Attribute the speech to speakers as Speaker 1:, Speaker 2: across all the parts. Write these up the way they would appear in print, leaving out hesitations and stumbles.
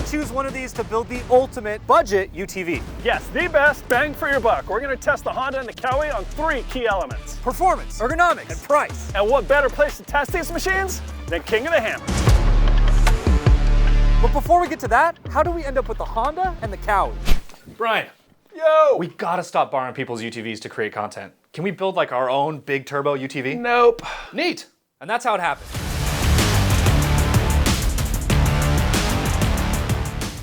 Speaker 1: choose one of these to build the ultimate budget UTV.
Speaker 2: Yes, the best bang for your buck. We're going to test the Honda and the Kawi on 3 key elements:
Speaker 1: Performance, ergonomics, and price.
Speaker 2: And what better place to test these machines than King of the Hammer?
Speaker 1: But before we get to that, how do we end up with the Honda and the Kawi?
Speaker 3: Brian.
Speaker 2: Yo!
Speaker 3: We gotta stop borrowing people's UTVs to create content. Can we build like our own big turbo UTV?
Speaker 2: Nope.
Speaker 3: Neat. And that's how it happened.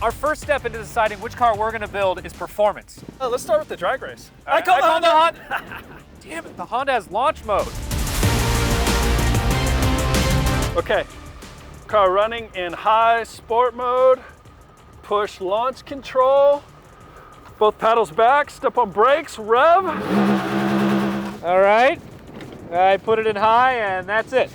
Speaker 1: Our first step into deciding which car we're gonna build is performance.
Speaker 2: Let's start with the drag race.
Speaker 1: I call the Honda. Damn it, the Honda has launch mode.
Speaker 2: Okay, car running in high sport mode. Push launch control. Both paddles back, step on brakes, rev.
Speaker 1: All right, I put it in high and that's it.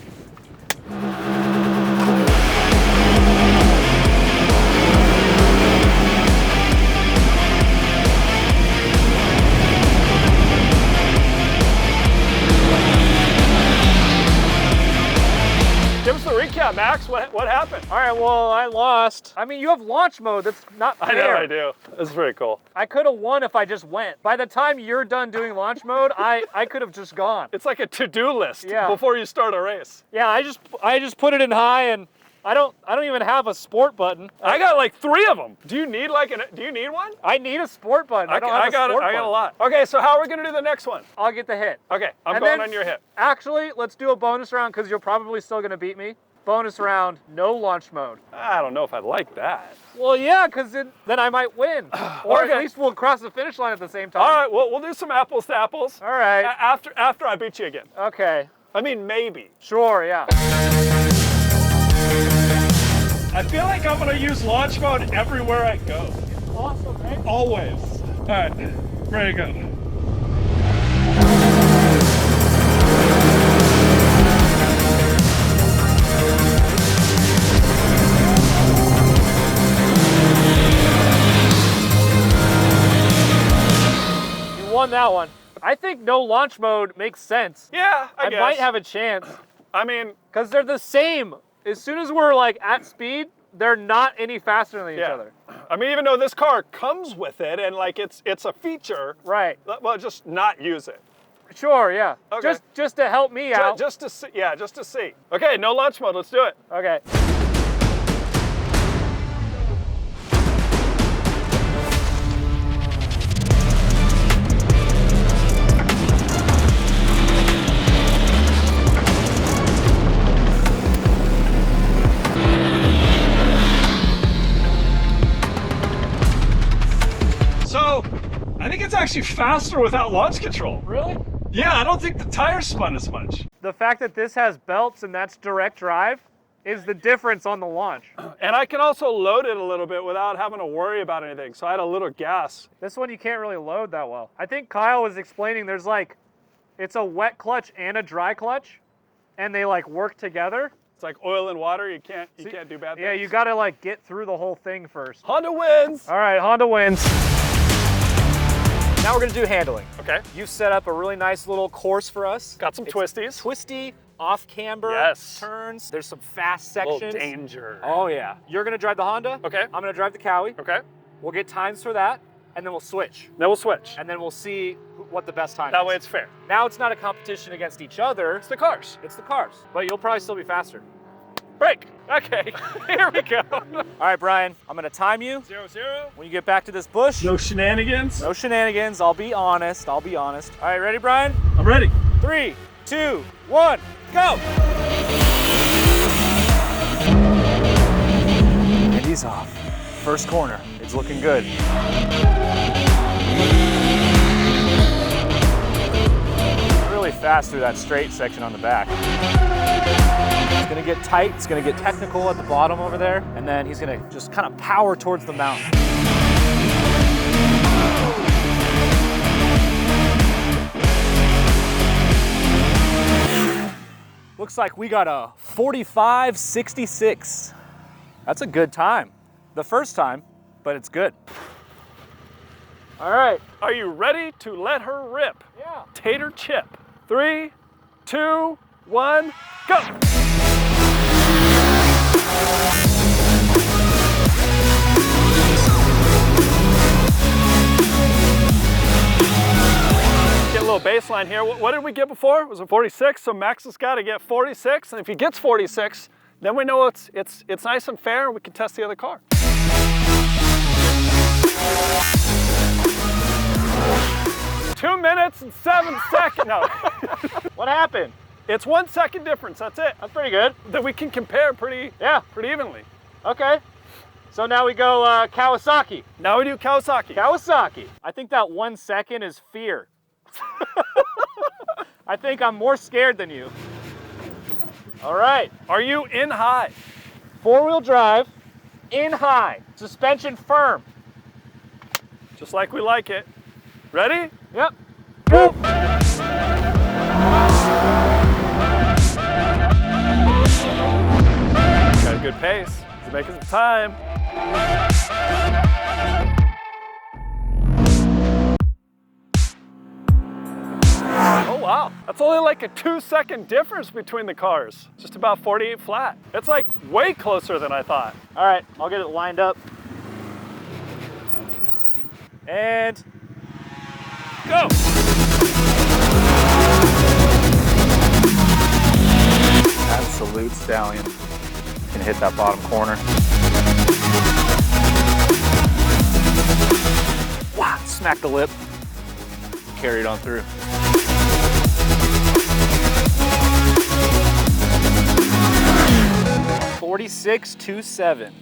Speaker 2: Give us the recap, Max. What happened?
Speaker 1: All right, well, I lost. I mean, you have launch mode. That's not fair.
Speaker 2: I know I do. That's pretty cool.
Speaker 1: I could have won if I just went. By the time you're done doing launch mode, I could have just gone.
Speaker 2: It's like a to-do list
Speaker 1: Yeah.
Speaker 2: before you start a race.
Speaker 1: Yeah, I just put it in high, and I don't even have a sport button.
Speaker 2: I got like 3 of them. Do you need one?
Speaker 1: I need a sport button. I don't have a sport button.
Speaker 2: I got a lot. Okay, so how are we gonna do the next one?
Speaker 1: I'll get the hit.
Speaker 2: Okay, I'm
Speaker 1: And
Speaker 2: going
Speaker 1: then-
Speaker 2: on your hit.
Speaker 1: Actually, let's do a bonus round because you're probably still gonna beat me. Bonus round, no launch mode.
Speaker 2: I don't know if I like that.
Speaker 1: Well, yeah, because then I might win. Or
Speaker 2: Okay.
Speaker 1: at least we'll cross the finish line at the same time.
Speaker 2: All right, well, we'll do some apples to apples.
Speaker 1: All right.
Speaker 2: After I beat you again.
Speaker 1: Okay.
Speaker 2: I mean, maybe.
Speaker 1: Sure, yeah.
Speaker 2: I feel like I'm gonna use launch mode everywhere I go.
Speaker 1: Awesome, right?
Speaker 2: Always. All right, ready to go.
Speaker 1: You won that one. I think no launch mode makes sense.
Speaker 2: Yeah, I guess.
Speaker 1: might have a chance
Speaker 2: I mean,
Speaker 1: because they're the same. As soon as we're like at speed, they're not any faster than each
Speaker 2: yeah.
Speaker 1: other.
Speaker 2: I mean, even though this car comes with it and like it's a feature,
Speaker 1: Right.
Speaker 2: well, just not use it.
Speaker 1: Sure, yeah.
Speaker 2: Okay.
Speaker 1: Just to help me out.
Speaker 2: Just to see, yeah, just to see. Okay, no launch mode, let's do it.
Speaker 1: Okay.
Speaker 2: So, I think it's actually faster without launch control.
Speaker 1: Really?
Speaker 2: Yeah, I don't think the tires spun as much.
Speaker 1: The fact that this has belts and that's direct drive is the difference on the launch.
Speaker 2: And I can also load it a little bit without having to worry about anything. So I had a little gas.
Speaker 1: This one you can't really load that well. I think Kyle was explaining there's like, it's a wet clutch and a dry clutch, and they like work together.
Speaker 2: It's like oil and water. You can't do bad things.
Speaker 1: Yeah, you gotta like get through the whole thing first.
Speaker 2: Honda wins.
Speaker 1: All right, Honda wins. Now we're gonna do handling.
Speaker 2: Okay.
Speaker 1: You set up a really nice little course for us.
Speaker 2: Got some twisties.
Speaker 1: Twisty, off camber turns. There's some fast sections.
Speaker 2: Little danger.
Speaker 1: Oh yeah. You're gonna drive the Honda.
Speaker 2: Okay.
Speaker 1: I'm gonna drive the Kawi.
Speaker 2: Okay.
Speaker 1: We'll get times for that, and then we'll switch.
Speaker 2: Then we'll switch.
Speaker 1: And then we'll see what the best time is.
Speaker 2: That way it's fair.
Speaker 1: Now it's not a competition against each other.
Speaker 2: It's the cars.
Speaker 1: It's the cars. But you'll probably still be faster.
Speaker 2: Break. Okay. Here we go.
Speaker 1: All right, Brian, I'm gonna time you.
Speaker 2: 0-0.
Speaker 1: When you get back to this bush.
Speaker 2: No shenanigans.
Speaker 1: No shenanigans. I'll be honest. All right, ready, Brian?
Speaker 2: I'm ready.
Speaker 1: 3, 2, 1, go! And he's off. First corner. It's looking good. Really fast through that straight section on the back. It's gonna get tight, it's gonna get technical at the bottom over there, and then he's gonna just kind of power towards the mountain. Looks like we got a 45.66. That's a good time. The first time, but it's good. All right.
Speaker 2: Are you ready to let her rip?
Speaker 1: Yeah.
Speaker 2: Tater chip. 3, 2, 1, go! baseline here. What did we get before? Was it 46? So Max has got to get 46, and if he gets 46, then we know it's nice and fair, and we can test the other car. Two minutes and 7 seconds. No.
Speaker 1: What happened?
Speaker 2: It's 1 second difference. That's it.
Speaker 1: That's pretty good.
Speaker 2: That we can compare pretty evenly.
Speaker 1: Okay. So now we go Kawasaki.
Speaker 2: Now we do Kawasaki.
Speaker 1: Kawasaki. I think that 1 second is fear. I think I'm more scared than you. All right.
Speaker 2: Are you in high?
Speaker 1: 4-wheel drive, in high, suspension firm.
Speaker 2: Just like we like it. Ready?
Speaker 1: Yep. Boop.
Speaker 2: Got a good pace. He's making some time. Oh wow, that's only like a 2 second difference between the cars. Just about 48 flat. It's like way closer than I thought.
Speaker 1: All right, I'll get it lined up. And go. Absolute stallion. Gonna hit that bottom corner. Wow, smack the lip. Carry it on through. $46.27.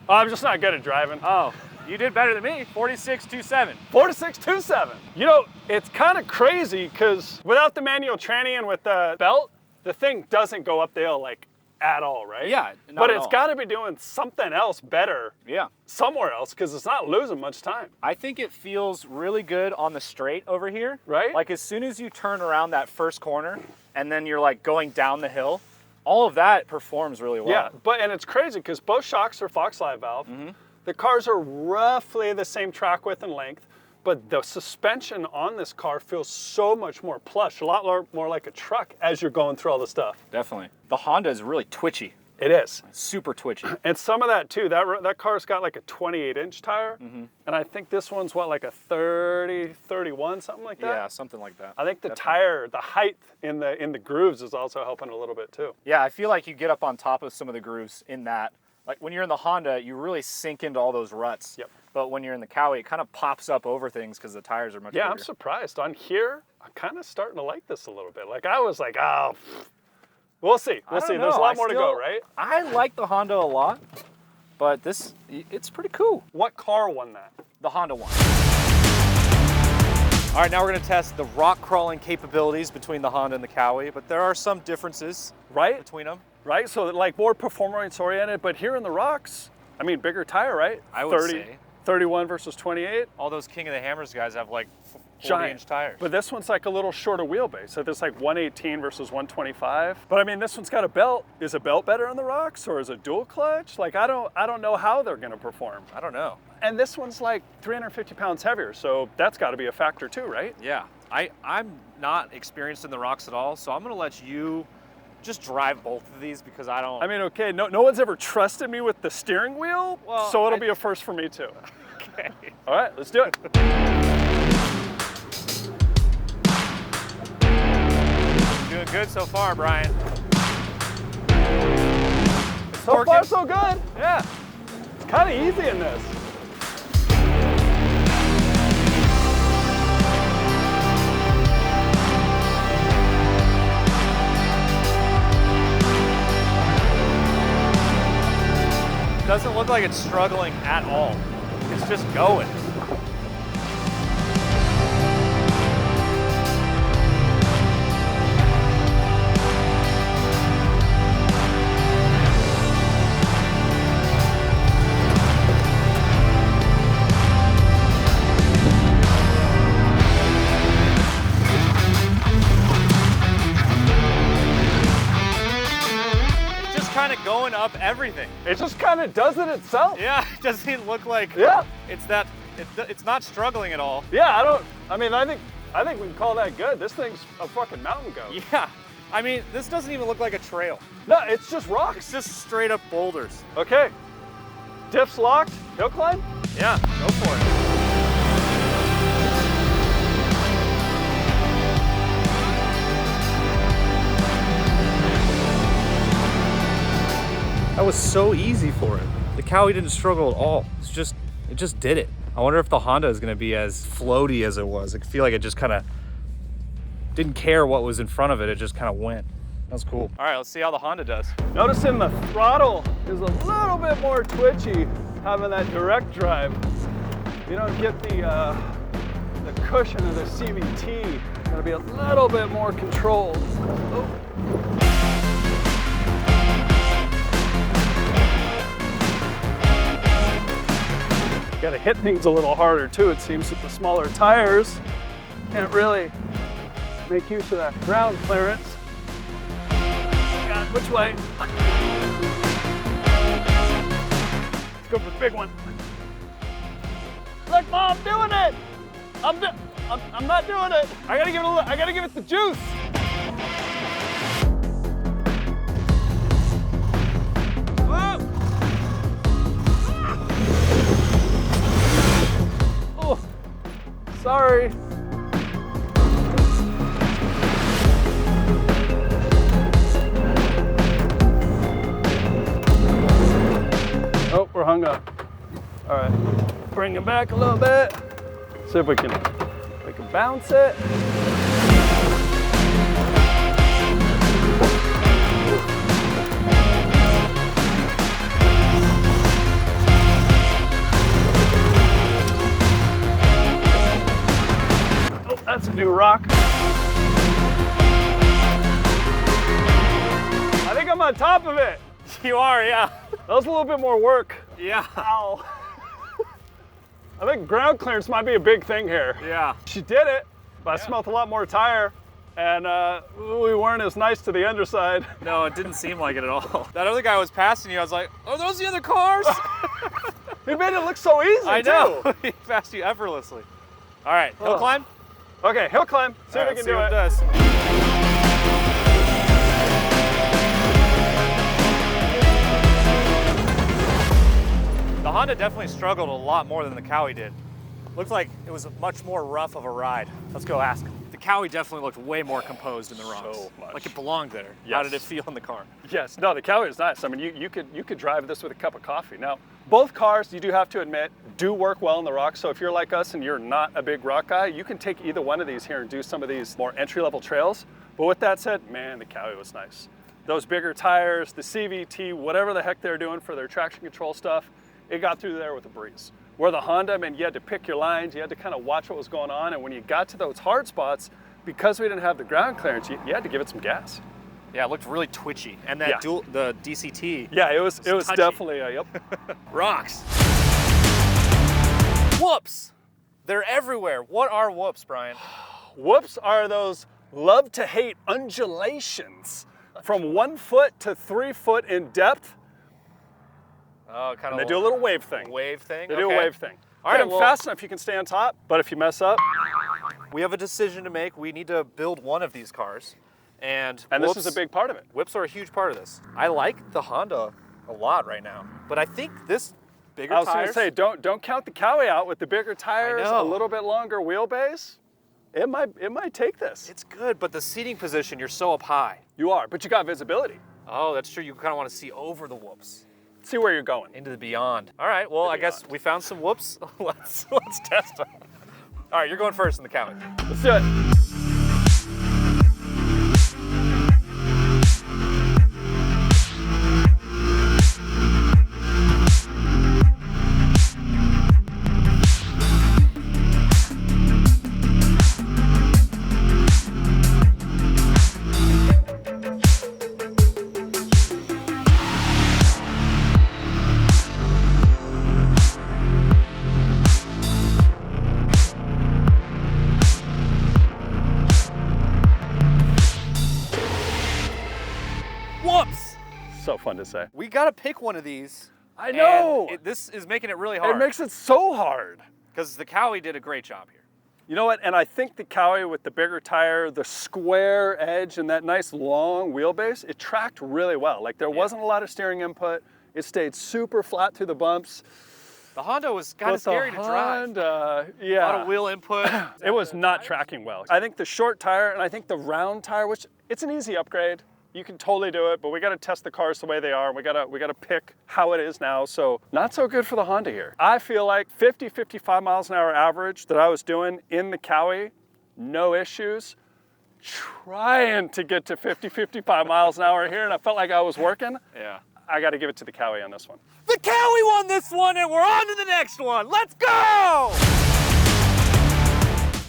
Speaker 2: Oh, I'm just not good at driving.
Speaker 1: Oh, you did better than me. $46.27.
Speaker 2: 46.27. You know, it's kind of crazy because without the manual tranny and with the belt, the thing doesn't go up the hill like at all, right?
Speaker 1: Yeah,
Speaker 2: but it's got to be doing something else better.
Speaker 1: Yeah.
Speaker 2: Somewhere else because it's not losing much time.
Speaker 1: I think it feels really good on the straight over here.
Speaker 2: Right.
Speaker 1: Like as soon as you turn around that first corner and then you're like going down the hill, all of that performs really well.
Speaker 2: Yeah, and it's crazy because both shocks are Fox Live valve. The cars are roughly the same track width and length, but the suspension on this car feels so much more plush, a lot more like a truck as you're going through all the stuff.
Speaker 1: Definitely. The Honda is really twitchy.
Speaker 2: It is.
Speaker 1: Super twitchy.
Speaker 2: And some of that too, that car's got like a 28-inch tire, and I think this one's what, like a 30, 31, something like that?
Speaker 1: Yeah, something like that.
Speaker 2: I think the tire, the height in the grooves is also helping a little bit too.
Speaker 1: Yeah, I feel like you get up on top of some of the grooves in that. Like when you're in the Honda, you really sink into all those ruts.
Speaker 2: Yep.
Speaker 1: But when you're in the Kawi, it kind of pops up over things because the tires are much bigger.
Speaker 2: Yeah, I'm surprised. On here, I'm kind of starting to like this a little bit. Like I was like, oh, we'll see. We'll see. There's a lot more to go, right?
Speaker 1: I like the Honda a lot, but it's pretty cool.
Speaker 2: What car won that?
Speaker 1: The Honda won. All right, now we're gonna test the rock crawling capabilities between the Honda and the Kawi, but there are some differences between them.
Speaker 2: Right, so like more performance oriented, but here in the rocks, I mean, bigger tire, right?
Speaker 1: I would say.
Speaker 2: 31 versus 28.
Speaker 1: All those King of the Hammers guys have like
Speaker 2: 40-inch
Speaker 1: tires.
Speaker 2: But this one's like a little shorter wheelbase. So there's like 118 versus 125. But I mean, this one's got a belt. Is a belt better on the rocks or is it dual clutch? Like I don't know how they're gonna perform.
Speaker 1: I don't know.
Speaker 2: And this one's like 350 pounds heavier, so that's got to be a factor too, right?
Speaker 1: Yeah, I'm not experienced in the rocks at all, so I'm gonna let you just drive both of these because I don't.
Speaker 2: I mean, okay, no one's ever trusted me with the steering wheel,
Speaker 1: well,
Speaker 2: so it'll be a first for me too.
Speaker 1: Okay.
Speaker 2: All right, let's do it.
Speaker 1: Doing good so far, Brian.
Speaker 2: So far, so good. Yeah, it's kind of easy in this.
Speaker 1: Doesn't look like it's struggling at all. It's just going. Going up everything.
Speaker 2: It just kind of does it itself.
Speaker 1: Yeah, it doesn't look like it's not struggling at all.
Speaker 2: Yeah, I think we can call that good. This thing's a fucking mountain goat.
Speaker 1: Yeah, I mean, this doesn't even look like a trail.
Speaker 2: No, it's just rocks.
Speaker 1: It's just straight up boulders.
Speaker 2: Okay, diffs locked, hill climb?
Speaker 1: Yeah, go for it. That was so easy for it. The Kawi didn't struggle at all. It just did it. I wonder if the Honda is gonna be as floaty as it was. I feel like it just kind of didn't care what was in front of it. It just kind of went. That was cool. All right, let's see how the Honda does.
Speaker 2: Noticing the throttle is a little bit more twitchy having that direct drive. You don't get the cushion of the CVT. Gotta be a little bit more controlled. Oh. Gotta hit things a little harder too, it seems, with the smaller tires. Can't really make use of that ground clearance. God, which way? Let's go for the big one. Look, Mom, I'm doing it! I'm not doing it. I gotta give it the juice. Whoa. Oh, sorry. Oh, we're hung up. All right, bring it back a little bit. See if we can bounce it. Oh, that's a new rock. I think I'm on top of it.
Speaker 1: You are, yeah.
Speaker 2: That was a little bit more work.
Speaker 1: Yeah.
Speaker 2: Ow. I think ground clearance might be a big thing here.
Speaker 1: Yeah.
Speaker 2: She did it, but I smelled a lot more tire, and we weren't as nice to the underside.
Speaker 1: No, it didn't seem like it at all. That other guy was passing you. I was like, are those the other cars?
Speaker 2: He made it look so easy,
Speaker 1: I know.
Speaker 2: too.
Speaker 1: He passed you effortlessly. All right, hill climb?
Speaker 2: Okay, hill climb. See if we can do it.
Speaker 1: Does. The Honda definitely struggled a lot more than the Kawi did. Looked like it was much more rough of a ride. Let's go ask him. The Kawi definitely looked way more composed in the rocks.
Speaker 2: So much.
Speaker 1: Like it belonged there.
Speaker 2: Yes.
Speaker 1: How did it feel in the car?
Speaker 2: Yes, no, the Kawi is nice. I mean, you could drive this with a cup of coffee. Now, both cars, you do have to admit, do work well in the rocks. So if you're like us and you're not a big rock guy, you can take either one of these here and do some of these more entry-level trails. But with that said, man, the Kawi was nice. Those bigger tires, the CVT, whatever the heck they're doing for their traction control stuff, it got through there with a breeze. Where the Honda, I mean, you had to pick your lines, you had to kind of watch what was going on, and when you got to those hard spots, because we didn't have the ground clearance, you had to give it some gas.
Speaker 1: Yeah, it looked really twitchy. And that the DCT.
Speaker 2: Yeah, it was
Speaker 1: touchy.
Speaker 2: definitely, yep.
Speaker 1: Rocks. Whoops. They're everywhere. What are whoops, Brian?
Speaker 2: Whoops are those love to hate undulations from 1 foot to 3 foot in depth.
Speaker 1: Oh, kind of.
Speaker 2: They do a little wave thing.
Speaker 1: Wave thing?
Speaker 2: They do a wave thing.
Speaker 1: All right,
Speaker 2: Get them fast enough you can stay on top, but if you mess up.
Speaker 1: We have a decision to make. We need to build one of these cars. And
Speaker 2: this is a big part of it.
Speaker 1: Whips are a huge part of this. I like the Honda a lot right now, but I think this bigger tires.
Speaker 2: I was going to say, don't count the Kawi out with the bigger tires, a little bit longer wheelbase. It might take this.
Speaker 1: It's good, but the seating position, you're so up high.
Speaker 2: You are, but you got visibility.
Speaker 1: Oh, that's true. You kind of want to see over the whoops.
Speaker 2: See where you're going.
Speaker 1: Into the beyond. All right, well, I guess we found some whoops. let's test them. All right, you're going first in the Kawi.
Speaker 2: Let's do it.
Speaker 1: Whoops!
Speaker 2: So fun to say.
Speaker 1: We gotta pick one of these.
Speaker 2: I know!
Speaker 1: This is making it really hard.
Speaker 2: It makes it so hard.
Speaker 1: Because the Kawi did a great job here.
Speaker 2: You know what, and I think the Kawi with the bigger tire, the square edge, and that nice long wheelbase, it tracked really well. Like there wasn't a lot of steering input. It stayed super flat through the bumps.
Speaker 1: The Honda was kind of scary to drive.
Speaker 2: Yeah.
Speaker 1: A lot of wheel input.
Speaker 2: It was not tracking well. I think the short tire and I think the round tire, which it's an easy upgrade, You can totally do it, but we got to test the cars the way they are. We got to pick how it is now. So not so good for the Honda here. I feel like 50, 55 miles an hour average that I was doing in the Kawi, no issues. Trying to get to 50, 55 miles an hour here, and I felt like I was working.
Speaker 1: Yeah.
Speaker 2: I got to give it to the Kawi on this one.
Speaker 1: The Kawi won this one, and we're on to the next one. Let's go!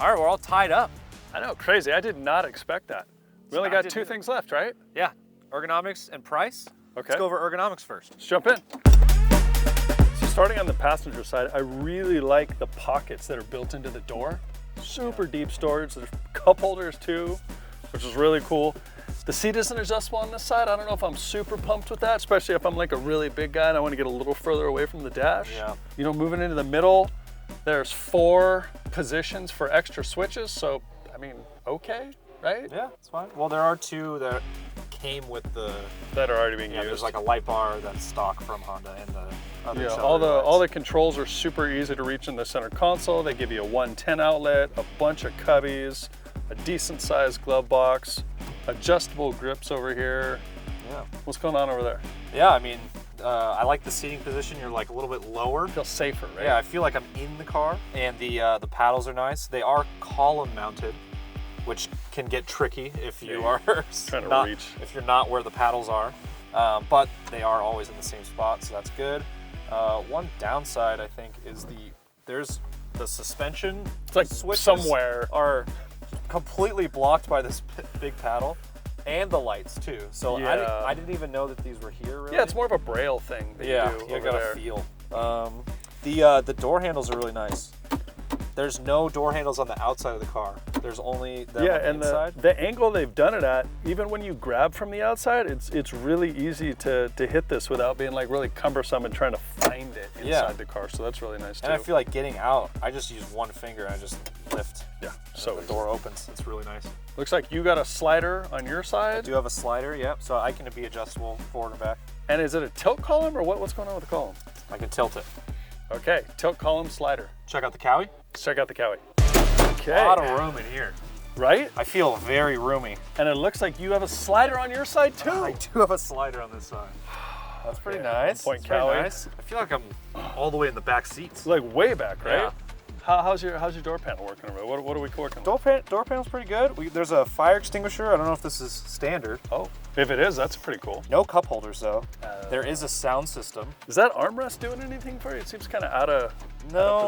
Speaker 1: All right, we're all tied up.
Speaker 2: I know, crazy. I did not expect that. We only got two things left, right?
Speaker 1: Yeah, ergonomics and price.
Speaker 2: Okay.
Speaker 1: Let's go over ergonomics first.
Speaker 2: Let's jump in. So starting on the passenger side, I really like the pockets that are built into the door. Super deep storage. There's cup holders too, which is really cool. The seat isn't adjustable on this side. I don't know if I'm super pumped with that, especially if I'm like a really big guy and I want to get a little further away from the dash.
Speaker 1: Yeah.
Speaker 2: You know, moving into the middle, there's 4 positions for extra switches. So, I mean, okay, right?
Speaker 1: Yeah, it's fine. Well, there are 2 that came with the
Speaker 2: That are already being used.
Speaker 1: There's like a light bar that's stock from Honda, and the other
Speaker 2: Yeah,
Speaker 1: accelerator
Speaker 2: all the
Speaker 1: lights.
Speaker 2: controls are super easy to reach in the center console. They give you a 110 outlet, a bunch of cubbies, a decent sized glove box, adjustable grips over here.
Speaker 1: Yeah.
Speaker 2: What's going on over there?
Speaker 1: Yeah, I mean, I like the seating position. You're like a little bit lower.
Speaker 2: Feel safer, right?
Speaker 1: Yeah, I feel like I'm in the car, and the paddles are nice. They are column mounted, which can get tricky if you are
Speaker 2: trying to
Speaker 1: not,
Speaker 2: reach.
Speaker 1: if you're not where the paddles are. But they are always in the same spot, so that's good. One downside, I think, is there's the suspension.
Speaker 2: It's like
Speaker 1: switches
Speaker 2: somewhere.
Speaker 1: are completely blocked by this big paddle, and the lights too. So
Speaker 2: Yeah.
Speaker 1: I didn't even know that these were here. Really.
Speaker 2: Yeah, it's more of a braille thing that
Speaker 1: Yeah,
Speaker 2: you do
Speaker 1: you
Speaker 2: over
Speaker 1: gotta
Speaker 2: there.
Speaker 1: feel. The door handles are really nice. There's no door handles on the outside of the car. There's only them
Speaker 2: Yeah,
Speaker 1: on the
Speaker 2: and
Speaker 1: inside.
Speaker 2: the angle they've done it at, even when you grab from the outside, it's really easy to hit this without being like really cumbersome and trying to find it inside
Speaker 1: Yeah.
Speaker 2: the car. So that's really nice too.
Speaker 1: And I feel like getting out, I just use one finger and I just lift.
Speaker 2: Yeah,
Speaker 1: So
Speaker 2: so
Speaker 1: the
Speaker 2: easy.
Speaker 1: door opens. It's really nice.
Speaker 2: Looks like you got a slider on your
Speaker 1: I
Speaker 2: side.
Speaker 1: do have a slider, yep. So I can be adjustable forward and back.
Speaker 2: And is it a tilt column or what's going on with the column?
Speaker 1: I can tilt it.
Speaker 2: Okay, tilt column slider.
Speaker 1: Check out the Kawi.
Speaker 2: Let's check out the Kawi. Okay.
Speaker 1: A lot of room in here.
Speaker 2: Right?
Speaker 1: I feel very roomy.
Speaker 2: And it looks like you have a slider on your side too.
Speaker 1: I do have a slider on this side. That's pretty
Speaker 2: Yeah,
Speaker 1: nice.
Speaker 2: 1 point
Speaker 1: That's pretty
Speaker 2: Kawi.
Speaker 1: nice. I feel like I'm all the way in the back seats.
Speaker 2: It's like way back, right?
Speaker 1: Yeah.
Speaker 2: How's your door panel working over there? What are we working with?
Speaker 1: Door panel's pretty good. There's a fire extinguisher. I don't know if this is standard.
Speaker 2: Oh, if it is, that's pretty cool.
Speaker 1: No cup holders though. There is a sound system.
Speaker 2: Is that armrest doing anything for you? It seems kind of out of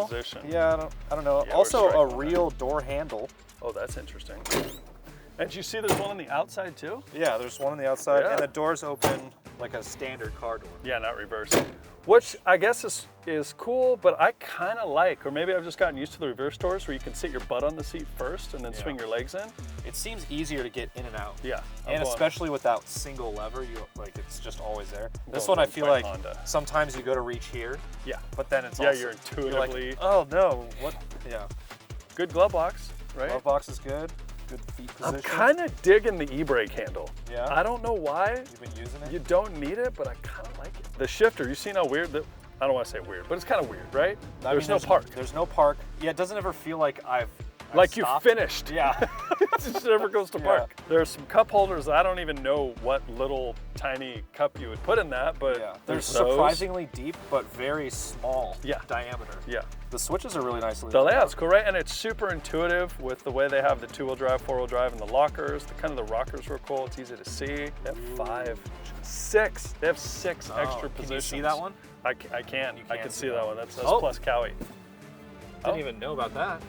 Speaker 2: position.
Speaker 1: Yeah, I don't know.
Speaker 2: Yeah, we're
Speaker 1: Also a
Speaker 2: striking on
Speaker 1: real door handle.
Speaker 2: Oh, that's interesting. And did you see there's one on the outside too?
Speaker 1: Yeah, there's one on the outside,
Speaker 2: Yeah.
Speaker 1: and the doors open like a standard car door.
Speaker 2: Yeah, not reverse. Which I guess is cool, but I kind of like, or maybe I've just gotten used to the reverse doors where you can sit your butt on the seat first and then swing your legs in.
Speaker 1: It seems easier to get in and out.
Speaker 2: Yeah.
Speaker 1: And especially with that single lever, it's just always there. This
Speaker 2: going
Speaker 1: one I
Speaker 2: one
Speaker 1: feel
Speaker 2: point
Speaker 1: like
Speaker 2: Honda.
Speaker 1: sometimes you go to reach here,
Speaker 2: Yeah.
Speaker 1: but then it's
Speaker 2: Yeah,
Speaker 1: also,
Speaker 2: you're
Speaker 1: you're like,
Speaker 2: intuitively.
Speaker 1: oh no, what? Yeah.
Speaker 2: Good glove box, right?
Speaker 1: Glove box is good. Good feet position.
Speaker 2: I'm kind of digging the e-brake handle.
Speaker 1: Yeah?
Speaker 2: I don't know why.
Speaker 1: You've been using it?
Speaker 2: You don't need it, but I kind of like it. The shifter, you seen how weird that? I don't want to say weird, but it's kind of weird, right?
Speaker 1: I
Speaker 2: There's
Speaker 1: mean,
Speaker 2: no park.
Speaker 1: There's no park. Yeah, it doesn't ever feel like I've
Speaker 2: Like you
Speaker 1: stopped.
Speaker 2: finished.
Speaker 1: Yeah.
Speaker 2: It just never goes to
Speaker 1: Yeah.
Speaker 2: park. There's some cup holders. I don't even know what little tiny cup you would put in that, but
Speaker 1: Yeah. They're
Speaker 2: there's those.
Speaker 1: surprisingly deep, but very small
Speaker 2: Yeah.
Speaker 1: diameter.
Speaker 2: Yeah.
Speaker 1: The switches are really nicely
Speaker 2: The
Speaker 1: laid
Speaker 2: layout's
Speaker 1: out.
Speaker 2: cool, right? And it's super intuitive with the way they have the 2-wheel drive, 4-wheel drive, and the lockers. The rockers were cool. It's easy to see. They have 5, 6. They have 6 extra
Speaker 1: Can
Speaker 2: positions.
Speaker 1: you see that one?
Speaker 2: I can. I
Speaker 1: can
Speaker 2: can
Speaker 1: see
Speaker 2: see
Speaker 1: that
Speaker 2: that
Speaker 1: one.
Speaker 2: one. That's
Speaker 1: Oh.
Speaker 2: plus Kawi.
Speaker 1: Didn't even know about that.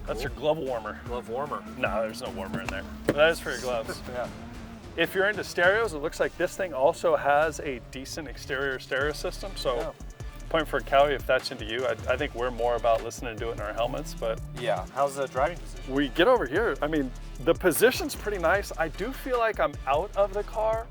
Speaker 2: That's your glove warmer.
Speaker 1: glove warmer.
Speaker 2: No, there's no warmer in there. That is for your gloves.
Speaker 1: Yeah.
Speaker 2: If you're into stereos, it looks like this thing also has a decent exterior stereo system. So,
Speaker 1: Yeah.
Speaker 2: point for Kawi if that's into you. I think we're more about listening to it in our helmets, but
Speaker 1: Yeah. How's the driving position?
Speaker 2: we get over here. I mean, the position's pretty nice. I do feel like I'm out of the car.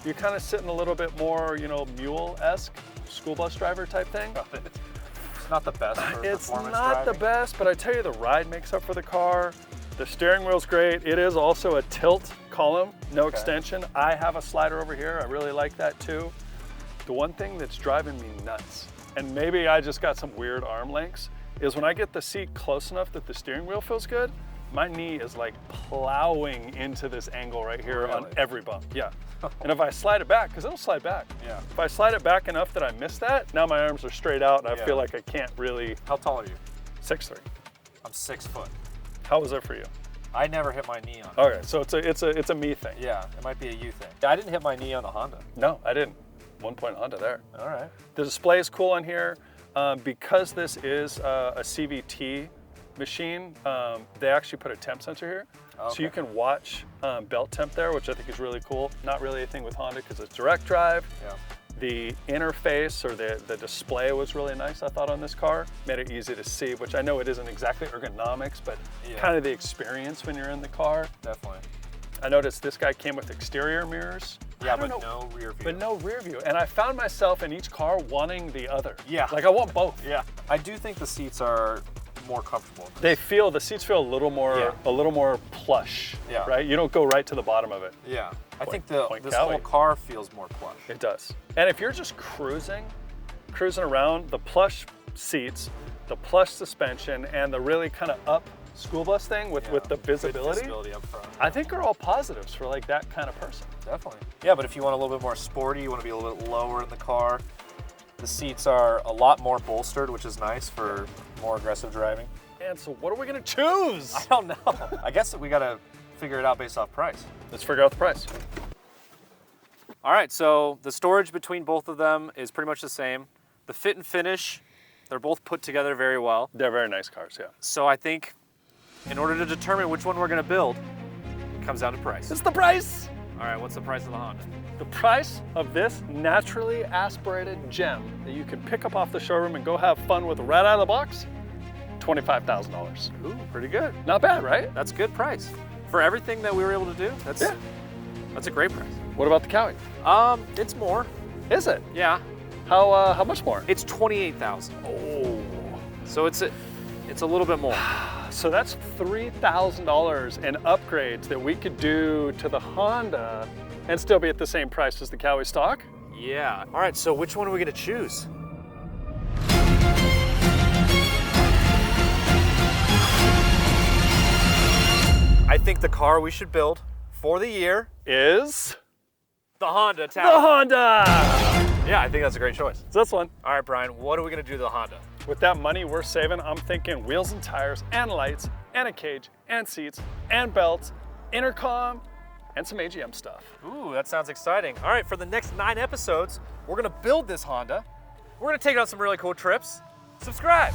Speaker 2: You're kind of sitting a little bit more, mule-esque, school bus driver type thing.
Speaker 1: It's not the best for
Speaker 2: It's
Speaker 1: performance
Speaker 2: not
Speaker 1: driving.
Speaker 2: the best, but I tell you, the ride makes up for the car. The steering wheel's great. It is also a tilt column, no extension. I have a slider over here. I really like that too. The one thing that's driving me nuts, and maybe I just got some weird arm lengths, is when I get the seat close enough that the steering wheel feels good, my knee is like plowing into this angle right here on
Speaker 3: Really?
Speaker 2: every bump. Yeah. And if I slide it back, because it'll slide back.
Speaker 3: Yeah.
Speaker 2: If I slide it back enough that I miss that, now my arms are straight out and I
Speaker 3: Yeah.
Speaker 2: feel like I can't really.
Speaker 3: How tall are you?
Speaker 2: 6'3".
Speaker 3: I'm 6 foot.
Speaker 2: How was that for you?
Speaker 3: I never hit my knee on it.
Speaker 2: Okay, so it's a me thing.
Speaker 3: Yeah, it might be a you thing. I didn't hit my knee on the Honda.
Speaker 2: No, I didn't. 1 point Honda there.
Speaker 3: All right.
Speaker 2: The display is cool on here. Because this is a CVT machine, they actually put a temp sensor here. So
Speaker 3: Okay.
Speaker 2: you can watch belt temp there, which I think is really cool. Not really a thing with Honda because it's direct drive.
Speaker 3: Yeah.
Speaker 2: The interface or the display was really nice, I thought, on this car. Made it easy to see, which I know it isn't exactly ergonomics, but
Speaker 3: Yeah.
Speaker 2: kind of the experience when you're in the car.
Speaker 3: Definitely.
Speaker 2: I noticed this guy came with exterior mirrors.
Speaker 3: Yeah,
Speaker 2: I don't
Speaker 3: but
Speaker 2: know,
Speaker 3: no rear view.
Speaker 2: but no rear view. And I found myself in each car wanting the other.
Speaker 3: Yeah.
Speaker 2: Like I want both.
Speaker 3: Yeah. I do think the seats are more comfortable.
Speaker 2: The seats feel a little more plush.
Speaker 3: Yeah.
Speaker 2: Right? You don't go right to the bottom of it.
Speaker 3: Yeah. I think
Speaker 2: point
Speaker 3: this
Speaker 2: Cali.
Speaker 3: whole car feels more plush.
Speaker 2: It does. And if you're just cruising around, the plush seats, the plush suspension, and the really kind of up school bus thing with the
Speaker 3: Good
Speaker 2: visibility,
Speaker 3: visibility up front.
Speaker 2: I think are all positives for like that kind of person.
Speaker 3: Definitely. Yeah, but if you want a little bit more sporty, you want to be a little bit lower in the car, the seats are a lot more bolstered, which is nice for more aggressive driving.
Speaker 2: And so what are we gonna choose?
Speaker 3: I don't know. I guess we got to figure it out based off price.
Speaker 2: Let's figure out the price.
Speaker 3: All right, so the storage between both of them is pretty much the same. The fit and finish, they're both put together very well.
Speaker 2: They're very nice cars, yeah.
Speaker 3: So I think in order to determine which one we're going to build, it comes down to price.
Speaker 2: It's the price.
Speaker 3: All right, what's the price of the Honda?
Speaker 2: The price of this naturally aspirated gem that you can pick up off the showroom and go have fun with right out of the box, $25,000.
Speaker 3: Ooh, pretty good.
Speaker 2: Not bad, right?
Speaker 3: That's a good price. For everything that we were able to do, that's a great price.
Speaker 2: What about the Cowie?
Speaker 3: It's more.
Speaker 2: Is it?
Speaker 3: Yeah.
Speaker 2: How much more?
Speaker 3: It's $28,000.
Speaker 2: Oh.
Speaker 3: So it's a little bit more.
Speaker 2: So that's $3,000 in upgrades that we could do to the Honda and still be at the same price as the Cowie stock?
Speaker 3: Yeah. All right, so which one are we going to choose? I think the car we should build for the year
Speaker 2: Is
Speaker 3: the Honda
Speaker 2: the
Speaker 3: Tower.
Speaker 2: Honda!
Speaker 3: Yeah, I think that's a great choice.
Speaker 2: It's this one.
Speaker 3: All right, Brian, what are we going to do to the Honda?
Speaker 2: With that money we're saving, I'm thinking wheels and tires and lights and a cage and seats and belts, intercom, and some AGM stuff.
Speaker 3: Ooh, that sounds exciting. All right, for the next 9 episodes, we're going to build this Honda. We're going to take it on some really cool trips. Subscribe.